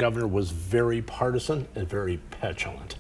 governor was very partisan and very petulant.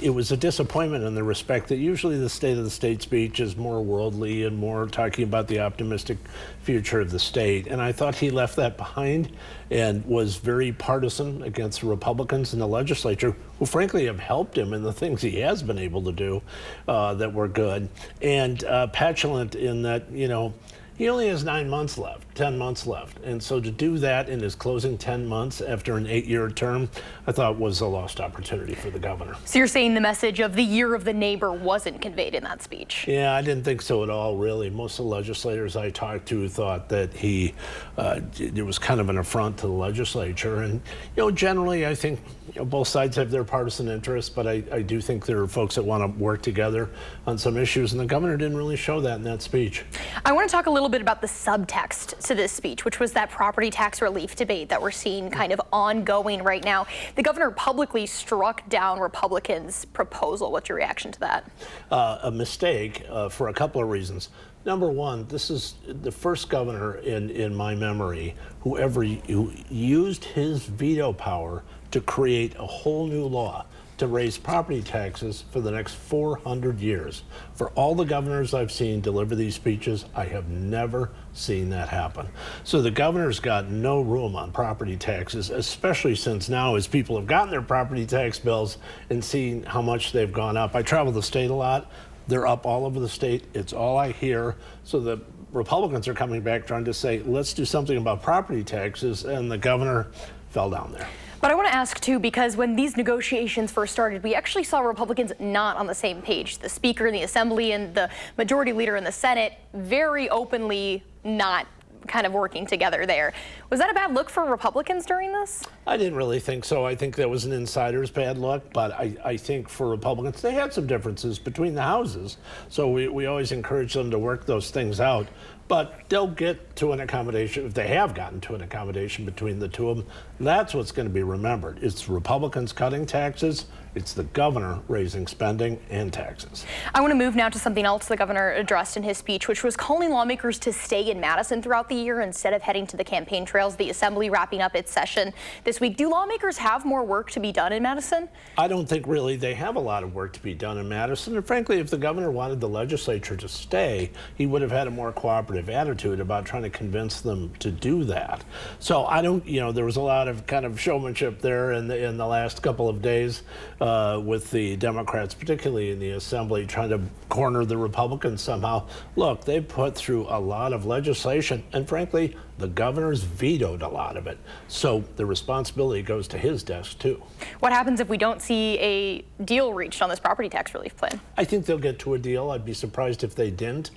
It was a disappointment in the respect that usually the State of the State speech is more worldly and more talking about the optimistic future of the state. And I thought he left that behind and was very partisan against the Republicans in the legislature, who frankly have helped him in the things he has been able to do that were good. And petulant in that, you know, he only has 9 months left, 10 months left. And so to do that in his closing 10 months after an 8-year term, I thought was a lost opportunity for the governor. So you're saying the message of the year of the neighbor wasn't conveyed in that speech? Yeah, I didn't think so at all, really. Most of the legislators I talked to thought that it was kind of an affront to the legislature. And, you know, generally I think, you know, both sides have their partisan interests, but I do think there are folks that want to work together on some issues, and the governor didn't really show that in that speech. I want to talk a little bit about the subtext to this speech, which was that property tax relief debate that we're seeing kind of ongoing right now. The governor publicly struck down Republicans' proposal. What's your reaction to that? A mistake for a couple of reasons. Number one, this is the first governor in my memory who used his veto power to create a whole new law to raise property taxes for the next 400 years. For all the governors I've seen deliver these speeches, I have never seen that happen. So the governor's got no room on property taxes, especially since now as people have gotten their property tax bills and seen how much they've gone up. I travel the state a lot. They're up all over the state. It's all I hear. So the Republicans are coming back trying to say, let's do something about property taxes, and the governor fell down there. But I want to ask, too, because when these negotiations first started, we actually saw Republicans not on the same page. The Speaker in the Assembly and the Majority Leader in the Senate very openly not kind of working together there. Was that a bad look for Republicans during this? I didn't really think so. I think that was an insider's bad look, but I think for Republicans, they had some differences between the houses. So we always encourage them to work those things out. But they'll get to an accommodation, if they have gotten to an accommodation between the two of them. That's what's going to be remembered. It's Republicans cutting taxes. It's the governor raising spending and taxes. I want to move now to something else the governor addressed in his speech, which was calling lawmakers to stay in Madison throughout the year instead of heading to the campaign trails. The Assembly wrapping up its session this week. Do lawmakers have more work to be done in Madison? I don't think really they have a lot of work to be done in Madison. And frankly, if the governor wanted the legislature to stay, he would have had a more cooperative attitude about trying to convince them to do that. So I don't, you know, there was a lot of kind of showmanship there in the last couple of days with the Democrats, particularly in the Assembly, trying to corner the Republicans somehow. Look, they put through a lot of legislation, and frankly, the governor's vetoed a lot of it. So the responsibility goes to his desk, too. What happens if we don't see a deal reached on this property tax relief plan? I think they'll get to a deal. I'd be surprised if they didn't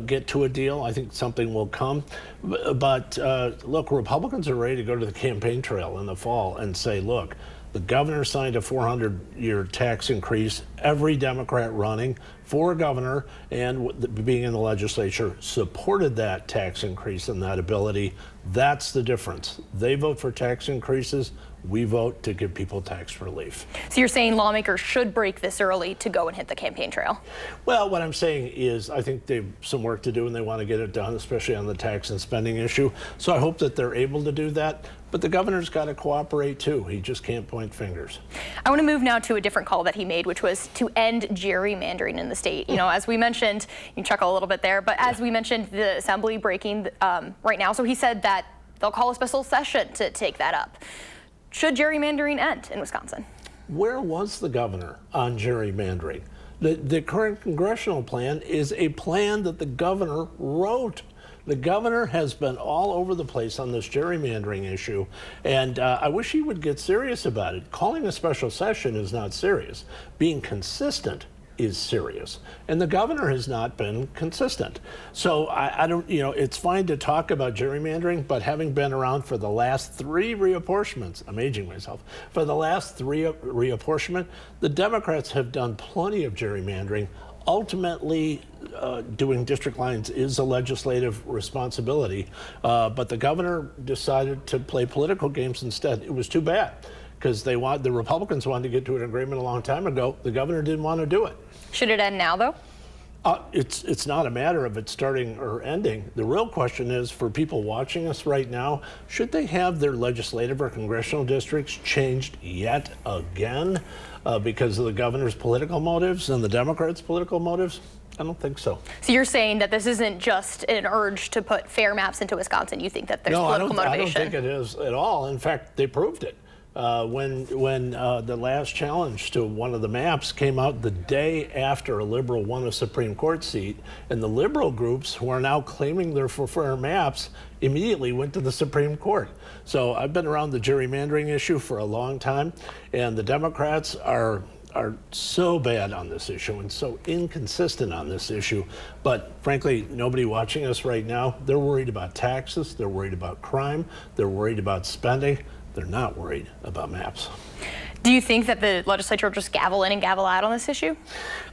get to a deal. I think something will come. But look, Republicans are ready to go to the campaign trail in the fall and say, look, the governor signed a 400-year tax increase. Every Democrat running for governor and being in the legislature supported that tax increase and that ability. That's the difference. They vote for tax increases. We vote to give people tax relief. So you're saying lawmakers should break this early to go and hit the campaign trail? Well, what I'm saying is I think they have some work to do and they want to get it done, especially on the tax and spending issue. So I hope that they're able to do that. But the governor's got to cooperate, too. He just can't point fingers. I want to move now to a different call that he made, which was to end gerrymandering in the state. You know, as we mentioned, you chuckle a little bit there, but as we mentioned, the Assembly breaking right now. So he said that they'll call a special session to take that up. Should gerrymandering end in Wisconsin? Where was the governor on gerrymandering? The current congressional plan is a plan that the governor wrote. The governor has been all over the place on this gerrymandering issue, and I wish he would get serious about it. Calling a special session is not serious. Being consistent is serious, and the governor has not been consistent. So I don't, you know, it's fine to talk about gerrymandering, but having been around for the last 3 reapportionments, I'm aging myself, for the last 3 reapportionment, the Democrats have done plenty of gerrymandering. Ultimately, doing district lines is a legislative responsibility, but the governor decided to play political games instead. It was too bad, because the Republicans wanted to get to an agreement a long time ago. The governor didn't want to do it. Should it end now, though? It's not a matter of it starting or ending. The real question is, for people watching us right now, should they have their legislative or congressional districts changed yet again because of the governor's political motives and the Democrats' political motives? I don't think so. So you're saying that this isn't just an urge to put fair maps into Wisconsin. You think that there's political motivation? I don't think it is at all. In fact, they proved it. When the last challenge to one of the maps came out the day after a liberal won a Supreme Court seat, and the liberal groups who are now claiming they're for fair maps immediately went to the Supreme Court. So I've been around the gerrymandering issue for a long time, and the Democrats are so bad on this issue and so inconsistent on this issue. But frankly, nobody watching us right now, they're worried about taxes, they're worried about crime, they're worried about spending. They're not worried about maps. Do you think that the legislature will just gavel in and gavel out on this issue?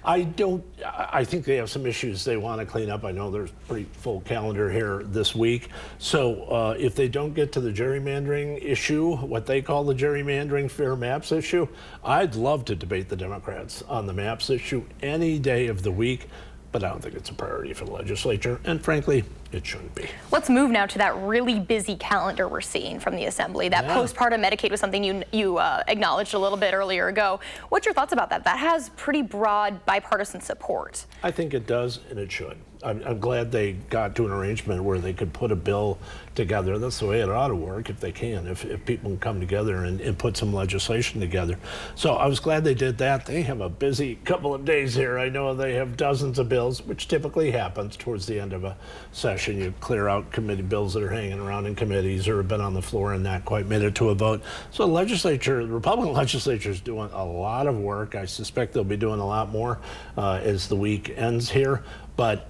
I don't. I think they have some issues they want to clean up. I know there's a pretty full calendar here this week. So if they don't get to the gerrymandering issue, what they call the gerrymandering fair maps issue, I'd love to debate the Democrats on the maps issue any day of the week. But I don't think it's a priority for the legislature, and frankly, it shouldn't be. Let's move now to that really busy calendar we're seeing from the Assembly. That postpartum Medicaid was something you acknowledged a little bit earlier ago. What's your thoughts about that? That has pretty broad bipartisan support. I think it does, and it should. I'm glad they got to an arrangement where they could put a bill together. That's the way it ought to work if they can, if people can come together and put some legislation together. So I was glad they did that. They have a busy couple of days here. I know they have dozens of bills, which typically happens towards the end of a session. You clear out committee bills that are hanging around in committees or have been on the floor and not quite made it to a vote. So the Republican legislature is doing a lot of work. I suspect they'll be doing a lot more as the week ends here. But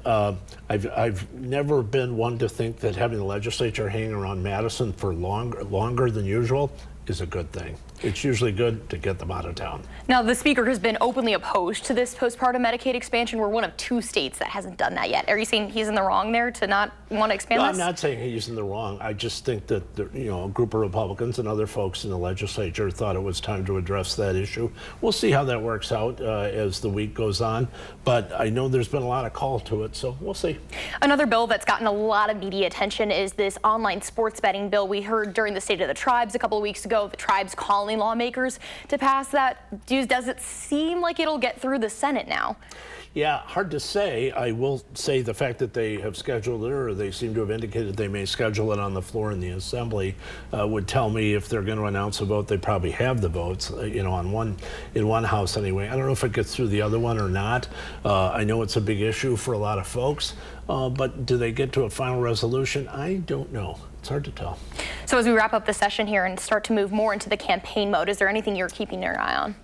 I've never been one to think that having the legislature hanging around Madison for longer than usual is a good thing. It's usually good to get them out of town. Now, the Speaker has been openly opposed to this postpartum Medicaid expansion. We're one of 2 states that hasn't done that yet. Are you saying he's in the wrong there to not want to expand this? I'm not saying he's in the wrong. I just think that a group of Republicans and other folks in the legislature thought it was time to address that issue. We'll see how that works out as the week goes on. But I know there's been a lot of call to it, so we'll see. Another bill that's gotten a lot of media attention is this online sports betting bill. We heard during the State of the Tribes a couple of weeks ago, the tribes calling lawmakers to pass that. Does it seem like it'll get through the Senate now? Yeah, hard to say. I will say the fact that they have scheduled it, or they seem to have indicated they may schedule it on the floor in the Assembly, would tell me if they're going to announce a vote, they probably have the votes, in one house anyway. I don't know if it gets through the other one or not. I know it's a big issue for a lot of folks, but do they get to a final resolution? I don't know. It's hard to tell. So as we wrap up the session here and start to move more into the campaign mode, is there anything you're keeping your eye on?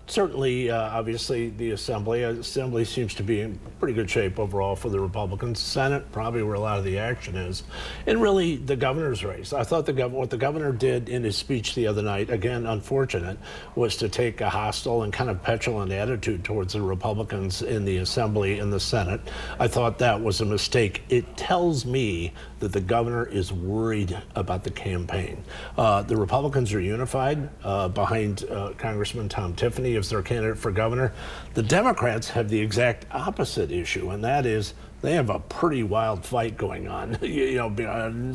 Certainly, obviously, the Assembly seems to be in pretty good shape overall for the Republicans. Senate, probably where a lot of the action is. And really, the governor's race. I thought what the governor did in his speech the other night, again, unfortunate, was to take a hostile and kind of petulant attitude towards the Republicans in the Assembly and the Senate. I thought that was a mistake. It tells me that the governor is worried about the campaign. The Republicans are unified behind Congressman Tom Tiffany as their candidate for governor. The Democrats have the exact opposite issue, and that is they have a pretty wild fight going on. A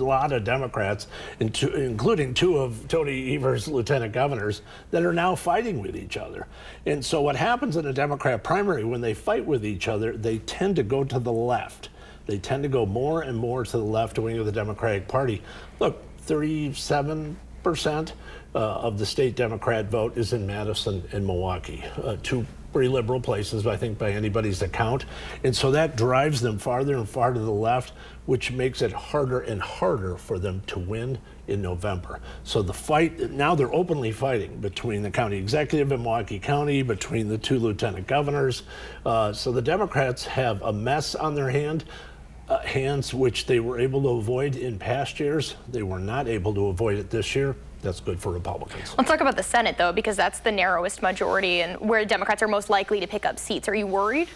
lot of Democrats, including 2 of Tony Evers' lieutenant governors, that are now fighting with each other. And so what happens in a Democrat primary, when they fight with each other, they tend to go to the left. They tend to go more and more to the left wing of the Democratic Party. Look, 37% of the state Democrat vote is in Madison and Milwaukee, 2 pretty liberal places, I think, by anybody's account. And so that drives them farther and farther to the left, which makes it harder and harder for them to win in November. So the fight, now they're openly fighting between the county executive in Milwaukee County, between the 2 lieutenant governors. So the Democrats have a mess on their hands, which they were able to avoid in past years. They were not able to avoid it this year. That's good for Republicans. Let's talk about the Senate, though, because that's the narrowest majority and where Democrats are most likely to pick up seats. Are you worried?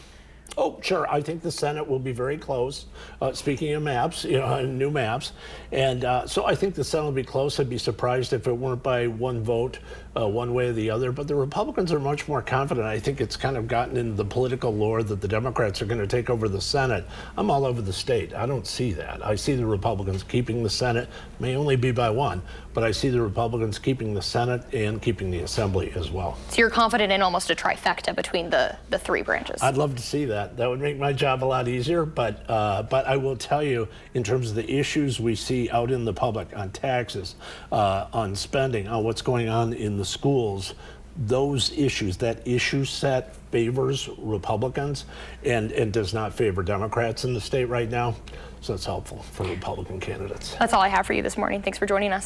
Oh, sure. I think the Senate will be very close. Speaking of maps, new maps. And so I think the Senate will be close. I'd be surprised if it weren't by one vote, one way or the other. But the Republicans are much more confident. I think it's kind of gotten into the political lore that the Democrats are going to take over the Senate. I'm all over the state. I don't see that. I see the Republicans keeping the Senate, may only be by one, but I see the Republicans keeping the Senate and keeping the Assembly as well. So you're confident in almost a trifecta between the three branches? I'd love to see that. That would make my job a lot easier, but I will tell you, in terms of the issues we see out in the public on taxes, on spending, on what's going on in the schools, those issues, that issue set favors Republicans and does not favor Democrats in the state right now. So it's helpful for Republican candidates. That's all I have for you this morning. Thanks for joining us.